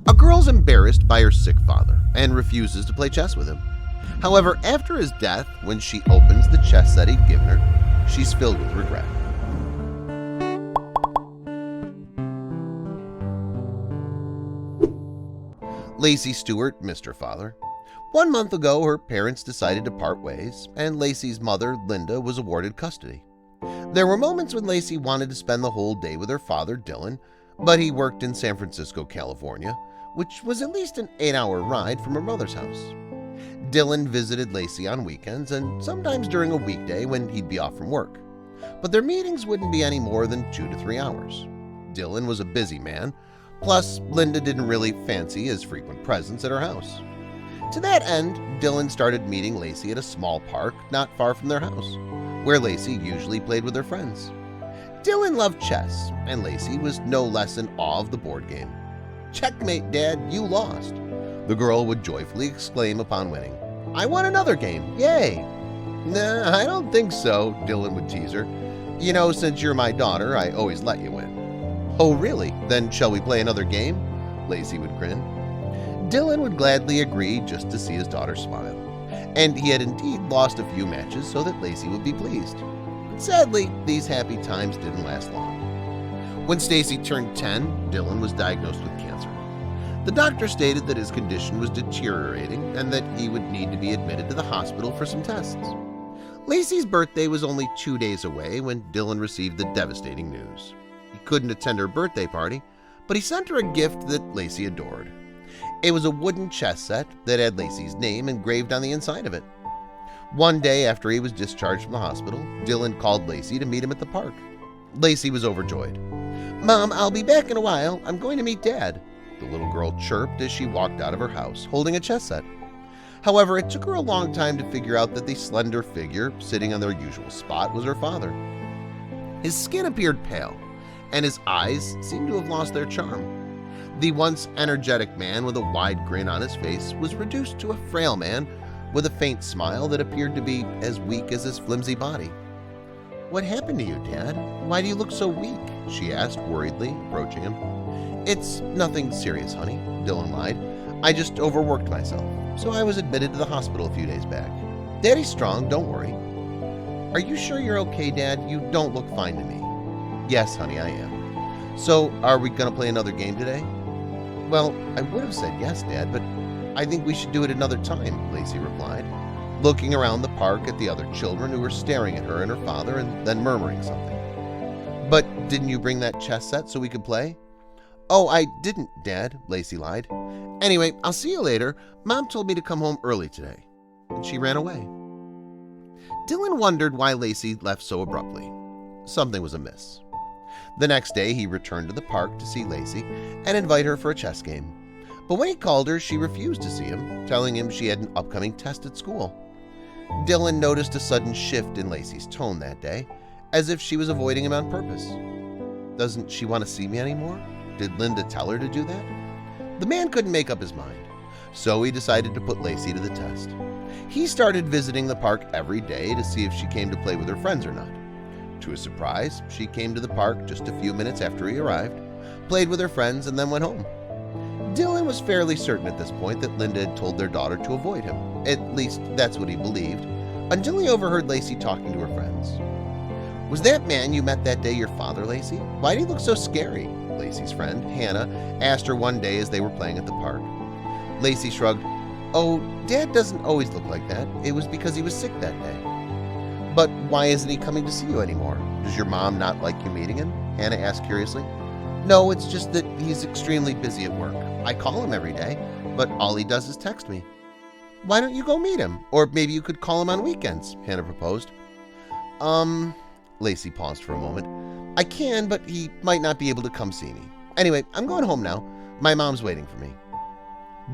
A girl's embarrassed by her sick father and refuses to play chess with him. However, after his death, when she opens the chess set he'd given her, she's filled with regret. Lacey Stewart missed her father. 1 month ago, her parents decided to part ways, and Lacey's mother, Linda, was awarded custody. There were moments when Lacey wanted to spend the whole day with her father, Dylan, but he worked in San Francisco, California, which was at least an 8-hour ride from her mother's house. Dylan visited Lacey on weekends and sometimes during a weekday when he'd be off from work, but their meetings wouldn't be any more than 2 to 3 hours. Dylan was a busy man, plus Linda didn't really fancy his frequent presence at her house. To that end, Dylan started meeting Lacey at a small park not far from their house, where Lacey usually played with her friends. Dylan loved chess, and Lacey was no less in awe of the board game. "Checkmate, Dad, you lost," the girl would joyfully exclaim upon winning. "I won another game, yay!" "Nah, I don't think so," Dylan would tease her. "You know, since you're my daughter, I always let you win." "Oh, really? Then shall we play another game?" Lacey would grin. Dylan would gladly agree just to see his daughter smile, and he had indeed lost a few matches so that Lacey would be pleased. Sadly, these happy times didn't last long. When Stacy turned 10, Dylan was diagnosed with cancer. The doctor stated that his condition was deteriorating and that he would need to be admitted to the hospital for some tests. Lacey's birthday was only 2 days away when Dylan received the devastating news. He couldn't attend her birthday party, but he sent her a gift that Lacey adored. It was a wooden chess set that had Lacey's name engraved on the inside of it. One day after he was discharged from the hospital, Dylan called Lacey to meet him at the park. Lacey was overjoyed. "Mom, I'll be back in a while. I'm going to meet Dad," the little girl chirped as she walked out of her house, holding a chess set. However, it took her a long time to figure out that the slender figure sitting on their usual spot was her father. His skin appeared pale, and his eyes seemed to have lost their charm. The once energetic man with a wide grin on his face was reduced to a frail man with a faint smile that appeared to be as weak as his flimsy body. "What happened to you, Dad? Why do you look so weak?" she asked worriedly, approaching him. "It's nothing serious, honey," Dylan lied. "I just overworked myself, so I was admitted to the hospital a few days back. Daddy's strong, don't worry." "Are you sure you're okay, Dad? You don't look fine to me." "Yes, honey, I am." "So, are we going to play another game today?" "Well, I would have said yes, Dad, but I think we should do it another time," Lacey replied, looking around the park at the other children who were staring at her and her father and then murmuring something. "But didn't you bring that chess set so we could play?" "Oh, I didn't, Dad," Lacey lied. "Anyway, I'll see you later. Mom told me to come home early today." And she ran away. Dylan wondered why Lacey left so abruptly. Something was amiss. The next day, he returned to the park to see Lacey and invite her for a chess game. But when he called her, she refused to see him, telling him she had an upcoming test at school. Dylan noticed a sudden shift in Lacey's tone that day, as if she was avoiding him on purpose. "Doesn't she want to see me anymore? Did Linda tell her to do that?" The man couldn't make up his mind, so he decided to put Lacey to the test. He started visiting the park every day to see if she came to play with her friends or not. To his surprise, she came to the park just a few minutes after he arrived, played with her friends, and then went home. Dylan was fairly certain at this point that Linda had told their daughter to avoid him. At least that's what he believed, until he overheard Lacey talking to her friends. "Was that man you met that day your father, Lacey? Why did he look so scary?" Lacey's friend, Hannah, asked her one day as they were playing at the park. Lacey shrugged. "Oh, Dad doesn't always look like that. It was because he was sick that day." "But why isn't he coming to see you anymore? Does your mom not like you meeting him?" Hannah asked curiously. "No, it's just that he's extremely busy at work. I call him every day, but all he does is text me." "Why don't you go meet him? Or maybe you could call him on weekends," Hannah proposed. Lacey paused for a moment. "I can, but he might not be able to come see me. Anyway, I'm going home now. My mom's waiting for me."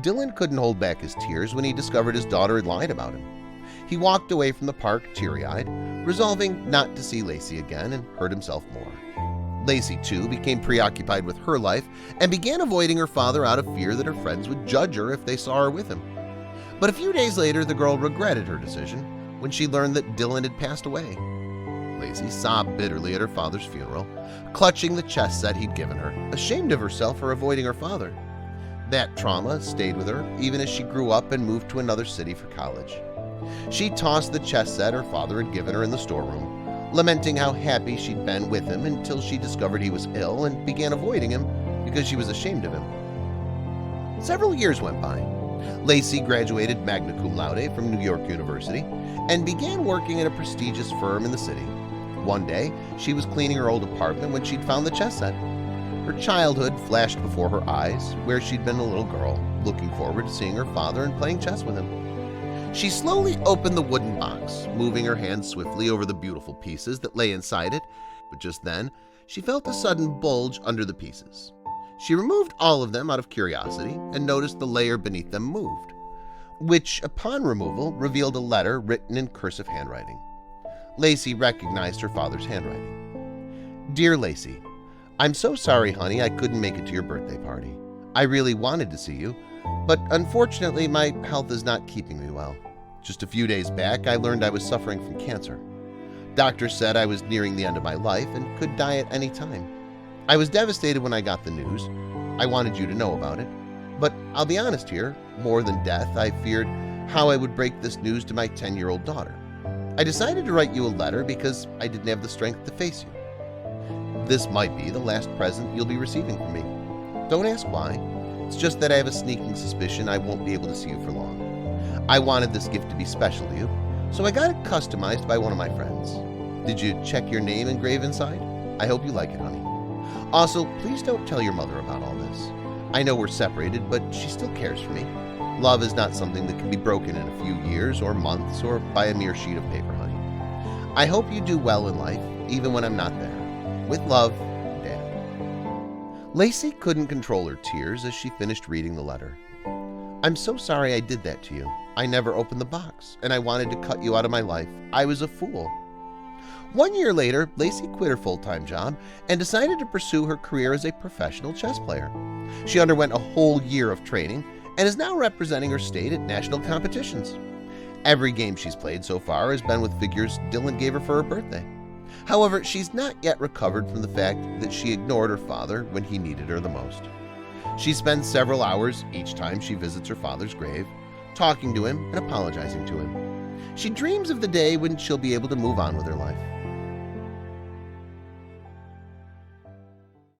Dylan couldn't hold back his tears when he discovered his daughter had lied about him. He walked away from the park teary-eyed, resolving not to see Lacey again, and hurt himself more. Lacey, too, became preoccupied with her life and began avoiding her father out of fear that her friends would judge her if they saw her with him. But a few days later, the girl regretted her decision when she learned that Dylan had passed away. Lacey sobbed bitterly at her father's funeral, clutching the chess set he'd given her, ashamed of herself for avoiding her father. That trauma stayed with her even as she grew up and moved to another city for college. She tossed the chess set her father had given her in the storeroom, lamenting how happy she'd been with him until she discovered he was ill and began avoiding him because she was ashamed of him. Several years went by. Lacey graduated magna cum laude from New York University and began working at a prestigious firm in the city. One day, she was cleaning her old apartment when she'd found the chess set. Her childhood flashed before her eyes, where she'd been a little girl, looking forward to seeing her father and playing chess with him. She slowly opened the wooden box, moving her hand swiftly over the beautiful pieces that lay inside it, but just then, she felt a sudden bulge under the pieces. She removed all of them out of curiosity and noticed the layer beneath them moved, which, upon removal, revealed a letter written in cursive handwriting. Lacey recognized her father's handwriting. Dear Lacey, I'm so sorry, honey, I couldn't make it to your birthday party. I really wanted to see you, but unfortunately my health is not keeping me well. Just a few days back, I learned I was suffering from cancer. Doctors said I was nearing the end of my life and could die at any time. I was devastated when I got the news. I wanted you to know about it. But I'll be honest here, more than death, I feared how I would break this news to my 10-year-old daughter. I decided to write you a letter because I didn't have the strength to face you. This might be the last present you'll be receiving from me. Don't ask why. It's just that I have a sneaking suspicion I won't be able to see you for long. I wanted this gift to be special to you, so I got it customized by one of my friends. Did you check your name engraved inside? I hope you like it, honey. Also, please don't tell your mother about all this. I know we're separated, but she still cares for me. Love is not something that can be broken in a few years or months or by a mere sheet of paper, honey. I hope you do well in life, even when I'm not there. With love, Dad. Lacey couldn't control her tears as she finished reading the letter. I'm so sorry I did that to you. I never opened the box, and I wanted to cut you out of my life. I was a fool. 1 year later, Lacey quit her full-time job and decided to pursue her career as a professional chess player. She underwent a whole year of training and is now representing her state at national competitions. Every game she's played so far has been with figures Dylan gave her for her birthday. However, she's not yet recovered from the fact that she ignored her father when he needed her the most. She spends several hours each time she visits her father's grave, talking to him and apologizing to him. She dreams of the day when she'll be able to move on with her life.